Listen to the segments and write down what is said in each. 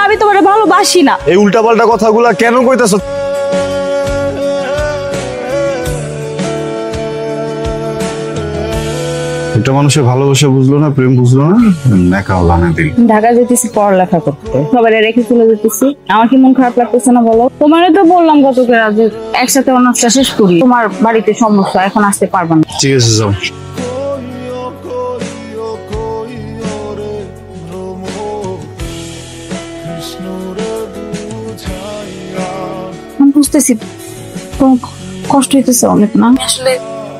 আমি তোমার ভালোবাসি না। এই উল্টাপাল্টা কথাগুলা কেন কইতাছ? একটা মানুষের ভালোবাসা বুঝলো না, প্রেম বুঝলো না, নেকাও বানা দিল। ঢাকা যেতেছি পড়ালেখা করতে, সবাই রেখে চলে যেতেছি। আমার কি মন খারাপ লাগতেছে না বলো? তোমারও তো বললাম গতকে রাতে একসাথে অনার্সটা শেষ করি। তোমার বাড়িতে সমস্যা, এখন আসতে পারবা না। ঠিক আছে যাও। আমি বুঝতেছি কষ্ট হইতেছে অনেক না, আসলে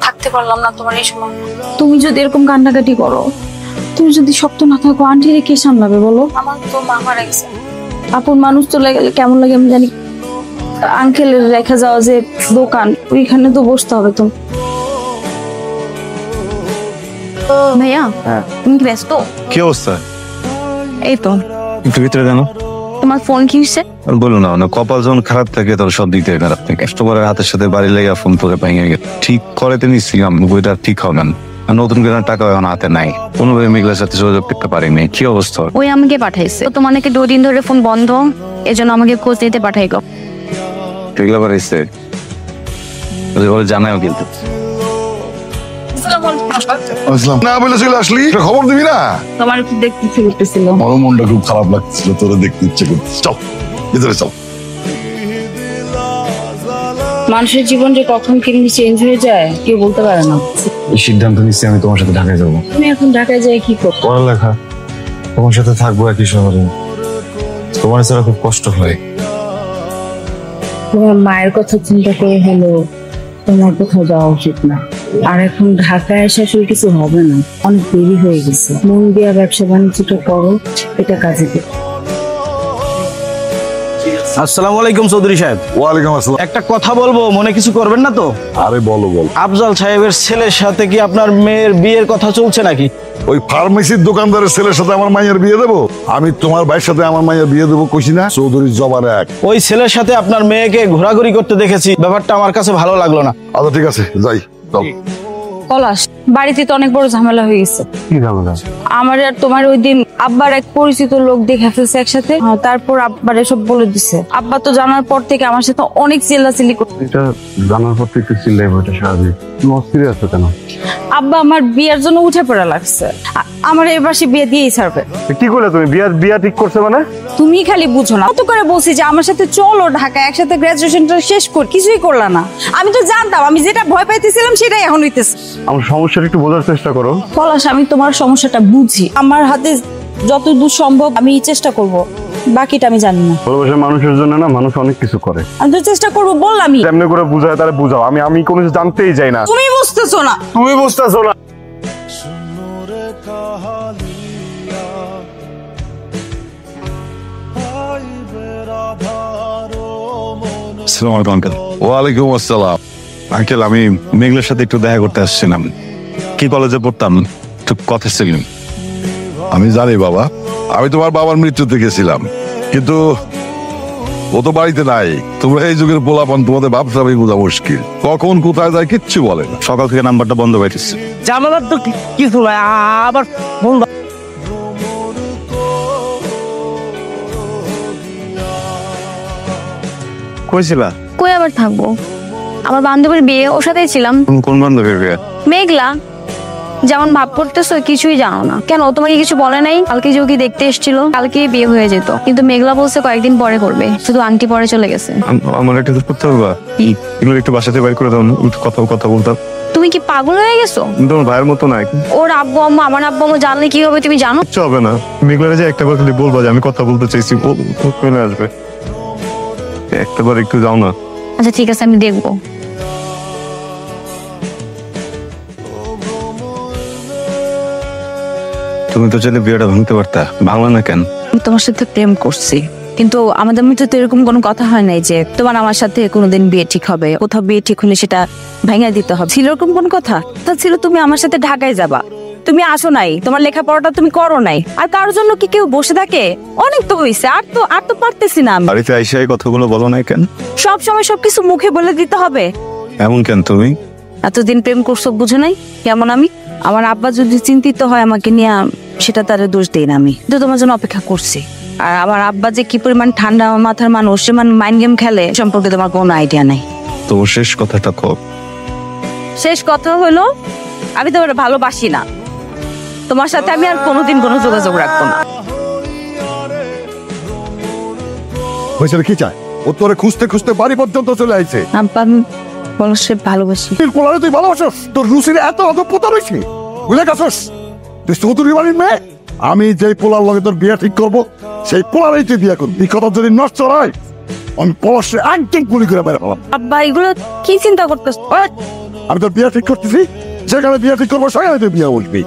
থাকতে পারলাম না তোমার এই সময়। তুমি যদি এরকম কান্নাকাটি করো, তুমি যদি শক্ত না থাকো, আন্টিরে কে সামলাবে বলো? আমার তো মা মারা গেছে, আপন মানুষ চলে গেলে কেমন লাগে আমি জানি। আঙ্কেলের রেখে যাওয়া যে দোকান, ওইখানে তো বসতে হবে। তো ভাইয়া তুমি কি ব্যস্ত? কি অবস্থা? এই তো একটু ভিতরে জানো। তোমার ফোন কি হচ্ছে? বলো না, কপাল যখন খারাপ থাকে তখন সব দিক থেকে খারাপ থাকে। কাস্টমারের হাতের সাথে বাড়ি লেগে ফোন করে ভেঙে গেছে। ঠিক করেতে নিচ্ছিলাম, বইটা ঠিক হবে না। নতুন করে টাকা এখন হাতে নাই, কোনোভাবে মেঘলার সাথে যোগাযোগ করতে পারিনি। কি অবস্থা? ওই আমাকে পাঠাইছে, তোমার নাকি 2 দিন ধরে ফোন বন্ধ, এজন্য আমাকে খোঁজ নিতে পাঠাই গো। মেঘলা পাঠাইছে, জানাও কিন্তু না বলে চলে আসলি, খবর দিবি না? তোমার একটু দেখতে ইচ্ছে করতেছিল। আমার মনটা খুব খারাপ লাগছিল, তোরে দেখতে ইচ্ছে করতেছিল। চল ভিতরে চল। মানুষের জীবন যে কখন কেমনি চেঞ্জ হয়ে যায় কেউ বলতে পারে না। সিদ্ধান্ত নিচ্ছি আমি তোমার সাথে ঢাকায় যাবো। তুমি এখন ঢাকায় যাই কি করো? পড়ালেখা, তোমার সাথে থাকবো একই শহরে। তোমার ছাড়া খুব কষ্ট হয়। তোমার মায়ের কথা চিন্তা করে হলো তোমার কোথাও যাওয়া উচিত না। আর এখন ঢাকায় এসে আসলে কিছু হবে না, অনেক দেরি হয়ে গেছে। মন দিয়া ব্যবসা বাণিজ্যটা করো, এটা কাজে দেবে। আসসালামু আলাইকুম চৌধুরী সাহেব। ওয়ালাইকুম আসসালাম। একটা কথা বলবো, মনে কিছু করবেন না তো? আরে বলো বল। আফজাল সাহেবের ছেলের সাথে কি আপনার মেয়ের বিয়ের কথা চলছে নাকি? ওই ফার্মেসির দোকানদারের ছেলের সাথে আমার মায়ের বিয়ে দেবো? আমি তোমার ভাইয়ের সাথে আমার মায়ের বিয়ে দেবো কইছি না? চৌধুরী জবার এক। ওই ছেলের সাথে আপনার মেয়েকে ঘোরাঘুরি করতে দেখেছি, ব্যাপারটা আমার কাছে ভালো লাগলো না। আচ্ছা ঠিক আছে, যাই চল। পলাশ, বাড়িতে তো অনেক বড় ঝামেলা হয়ে গেছে। কি ঝামেলা? আমার আর তোমার ওই দিন আব্বার এক পরিচিত লোক দেখে ফেলছে একসাথে। তারপর আব্বার এসব বলে দিছে। আব্বা তো জানার পর থেকে আমার সাথে অনেক চিল্লাচিল্লি করছে। এটা জানার পর থেকে চিল্লাইবো, এটা স্বাভাবিক। তুমি অস্থির আছো কেন? আব্বা আমার বিয়ের জন্য উঠে পড়া লাগছে, আমার এবার সে বিয়ে দিয়েই ছাড়বে। কি করলে তুমি? বিয়া ঠিক করছে মানে? তুমি খালি বুঝো না, কত করে বলছি যে আমার সাথে চলো ঢাকা, একসাথে গ্রাজুয়েশনটা শেষ কর, কিছুই করলা না। আমি তো জানতাম, আমি যেটা ভয় পাইতেছিলাম সেটাই এখন হইতেছে। আমার সমস্যাটা একটু বোঝার চেষ্টা করো। পলাশ, আমি তোমার সমস্যাটা বুঝি, আমার হাতে যতদূর সম্ভব আমি চেষ্টা করব, বাকিটা আমি জানি না। ভালোবাসার মানুষের জন্য না মানুষ অনেক কিছু করে। আমি তো চেষ্টা করবো বললামই। কেমনে করে বুঝায় তারা বুঝাও, আমি কোনো কিছু জানতেই চাই না। তুমি বুঝতেছো না। তুমি বুঝতেছো না। আসসালামু আলাইকুম আঙ্কেল। ওয়ালাইকুম আসসালাম। আঙ্কেল, আমি মেঘলার সাথে একটু দেখা করতে আসছিলাম। কি কলেজে পড়তাম, একটু কথা ছিলাম। আমি জানি বাবা, আমি তোমার বাবার মৃত্যুতে গেছিলাম, কিন্তু ও তো বাড়িতে নাই। তোমরা এই যুগের পোলাপান, তোমাদের ভাবতে বোঝা মুশকিল, কখন কোথায় যায় কিচ্ছু বলে না। সকাল থেকে নাম্বারটা বন্ধ পাইতেছে। জামালার তো কিছু নাই, আবার ফোন কইছিলা? কই আবার থাকবো, আমার বান্ধবীর বিয়ে, ওর সাথেই ছিলাম। কোন বান্ধবীর বিয়ে? মেঘলা। যেমন ভাব করতেছো কিছুই জানো না কেন? ও তোমাকে কিছু বলে নাই? কালকে যোগী দেখতে এসেছিল, কালকে বিয়ে হয়ে যেত, কিন্তু মেঘলা বলছে কয়েকদিন পরে করবে, শুধু আংটি পরে চলে গেছে। আমার একটা করতে পারবা? এগুলো একটু বাসাতে বাইর করে দাও, একটু কথা বলতাম। তুমি কি পাগল হয়ে গেছো? তোমার ভাইয়ের মতো নাই। ওর আব্বু আম্মু, আমার আব্বু আম্মু জানলে কি হবে তুমি জানো? কিচ্ছু হবে না। মেঘলারে যে একটা কথা বলবা যে আমি কথা বলতে চাইছি, ও চলে আসবে। একটাবার একটু যাও না। আচ্ছা ঠিক আছে, আমি দেখবো। তুমি তো চাইলে বিয়েটা ভাঙতে পারতা, ভাঙলা না কেন? আমি তোমার সাথে প্রেম করছি, কিন্তু আমাদের মধ্যে তো এরকম কোনো কথা হয় নাই যে তোমার আমার সাথে কোনোদিন বিয়ে ঠিক হবে, কোথাও বিয়ে ঠিক হলে সেটা ভেঙে দিতে হবে। ছিল এরকম কোন কথা? তা ছিল তুমি আমার সাথে ঢাকায় যাবা, তুমি আসো নাই, তোমার লেখাপড়াটা তুমি করো নাই, আর কারোর জন্য কি কেউ বসে থাকে? অনেক তো হয়েছে, আর তো পারতেছি না আমি। বাড়িতে আইসা এই কথাগুলো বলো নাই কেন? সব সময় সবকিছু মুখে বলে দিতে হবে? এমন কেন তুমি? এতদিন প্রেম করছো বুঝো নাই কেমন আমি? আমার আব্বা যদি চিন্তিত হয় আমাকে নিয়ে, সেটা তার দোষ দেই না, আমি তো তোমার জন্য অপেক্ষা করছি। আর আমার আব্বা যে কি পরিমাণ ঠান্ডা মাথার মানুষ, সে মাইন্ড গেম খেলে সম্পর্কে তোমার কোনো আইডিয়া নাই। তো শেষ কথাটা কর। শেষ কথা হলো, আমি তোমার ভালোবাসি না, তোমার সাথে আমি আর কোনোদিন কোনো যোগাযোগ রাখবো না। হয়েছে কি চায়? ও তোরে খুঁজতে খুঁজতে বাড়ি পর্যন্ত চলে আইছে। আব্বা আমি পলাশকে ভালোবাসি। তুই পোলারে তুই ভালোবাসস? তোর রুচির এত অধপতা রয়েছে, বুঝলে গেছস? তুই চৌধুরী বাড়ির মেয়ে। আমি যেই পোলার লগে তোর বিয়ে ঠিক করবো, সেই পোলারেই তুই বিয়ে করবি। এই কথা যদি নষ্ট হয়, আমি পলাশে আংটিং গুলি করে মেরে ফেলাম। আব্বা এগুলো কি চিন্তা করতেছ? আমি তোর বিয়ে ঠিক করতেছি, যেখানে বিয়ে ঠিক করবো সেখানে তুই বিয়ে বসবি।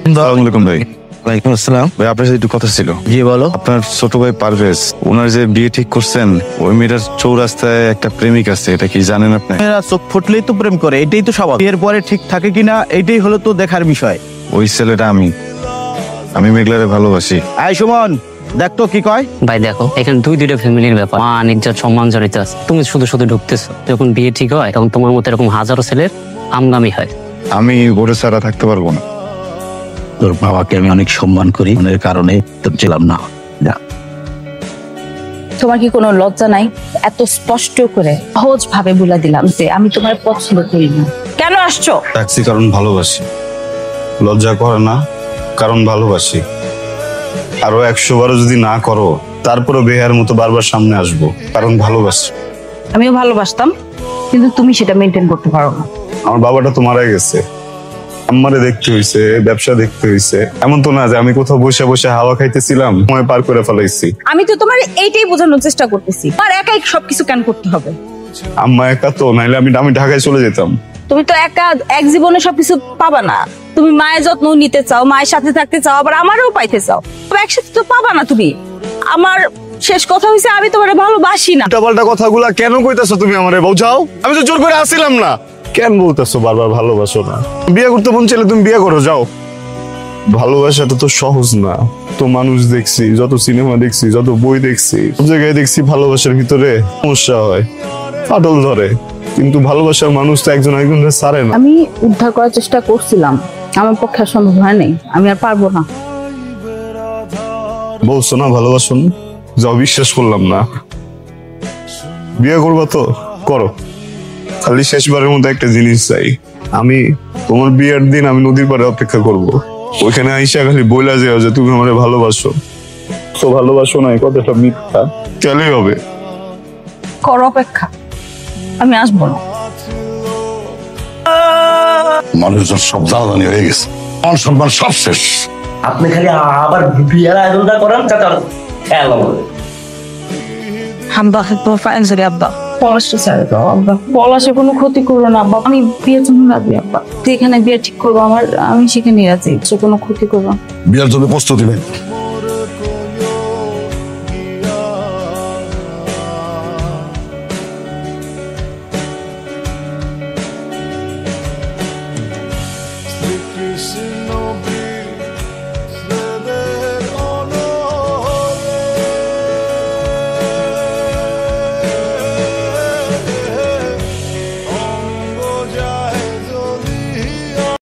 আসসালামু আলাইকুম ভাই। ওয়ালাইকুম আসসালাম। ভাই আপনার সাথে একটু কথা ছিল। জি বলো। আপনার ছোট ভাই পারভেজ, ওনার যে বিয়ে ঠিক করছেন, ওই মেয়েটার চৌরাস্তায় একটা প্রেমিক আছে, এটা কি জানেন আপনি? মেয়েরা চোখ ফুটলেই তো প্রেম করে, এটাই তো স্বাভাবিক। বিয়ের পরে ঠিক থাকে কিনা এইটাই হলো তো দেখার বিষয়। ওই ছেলেটা আমি মেঘলারে ভালোবাসি। আয় সুমন, দেখ তো কি কয়। ভাই দেখো, এখানে দুইটা ফ্যামিলির ব্যাপার, মান ইজ্জত সম্মান জড়িত আছে। তুমি শুধু শুধু ঢুকতেছো। যখন বিয়ে ঠিক হয় তখন তোমার মতো এরকম হাজারো ছেলের আমগামি হয়। আমি ওরে ছাড়া থাকতে পারবো না। তোর বাবাকে আমি অনেক সম্মান করি, মনের কারণে তোর ছিলাম না। যা। তোমার কি কোনো লজ্জা নাই? এত স্পষ্ট করে সহজ ভাবে বলে দিলাম যে আমি তোমার পছন্দ করি না। কেন আসছো? ডাকছি কারণ ভালোবাসি। লজ্জা করে না, কারণ ভালোবাসি। আরো 100 বারও যদি না করো, তারপরে বেহার মতো বারবার সামনে আসবো, কারণ ভালোবাসি। আমিও ভালোবাসতাম, কিন্তু তুমি সেটা মেনটেন করতে পারো না। আমার বাবাটা তো মারা গেছে, আমারে দেখতে হইছে, ব্যবসা দেখতে হইছে। এমন তো না যে আমি কোথাও বসে বসে হাওয়া খাইতেছিলাম, সময় পার করে ফেলাইছি। আমি তো তোমার এইটাই বোঝানোর চেষ্টা করতেছি, আর একাই সবকিছু কেন করতে হবে? আম্মা একা তো, নাইলে আমি ঢাকায় চলে যেতাম। তুমি তো একা এক জীবনে সবকিছু পাবা না। তুমি মায়ের যত্ন নিতে চাও, মায়ের সাথে থাকতে চাও, আবার আমারও পাইতে চাও, তবে একসাথে তো পাবা না তুমি। আমার শেষ কথা হইছে, আমি তোমার ভালোবাসি না। উল্টাপাল্টা কথাগুলা কেন কইতাছো তুমি আমারে? বোঝাও, আমি তো জোর করে আসছিলাম না। কেন বলতেছো বারবার ভালোবাসো না? বিয়ে করতে মন চাইলে তুমি বিয়ে করো, যাও। ভালোবাসাটা তো সহজ না। তো মানুষ দেখছি, যত সিনেমা দেখছি, যত বই দেখছি, সব জায়গায় দেখছি ভালোবাসার ভিতরে সমস্যা হয়, ফাটল ধরে। কিন্তু ভালোবাসার মানুষ তো একজন একজনের ছাড়ে না। আমি উদ্ধার করার চেষ্টা করছিলাম, আমার পক্ষে সম্ভব হয় নাই। আমি আর পারবো না। বলছো না ভালোবাসো না, যাও, বিশ্বাস করলাম না। বিয়ে করবো তো করো, খালি শেষবারের মতো একটা জিনিস চাই। আমি তোমার বিয়ের দিন আমি নদীর পাড়ে অপেক্ষা করব। ওইখানে আইসা খালি বইলা যাও যে তুমি আমারে ভালোবাসো। তো ভালোবাসো না, এই কথাটা মিথ্যা। চলেই হবে। করো অপেক্ষা, আমি আসবো না। মানুষজন সব জ্বালানি হয়ে গেছে, মান সম্মান সব শেষ। আপনি খালি আবার বিয়ের আয়োজনটা করেন, তার খেয়াল হবে। আব্বা তোমার ফাইন সরি আব্বা। পলাশটা ছেড়ে দাও আব্বা, পলাশে কোনো ক্ষতি করো না আব্বা। আমি বিয়ের জন্য রাজি আব্বা। যেখানে বিয়ে ঠিক করবো আমি সেখানে রাজি, কোনো ক্ষতি করবো না। বিয়ের জন্য প্রস্তুতি নেই।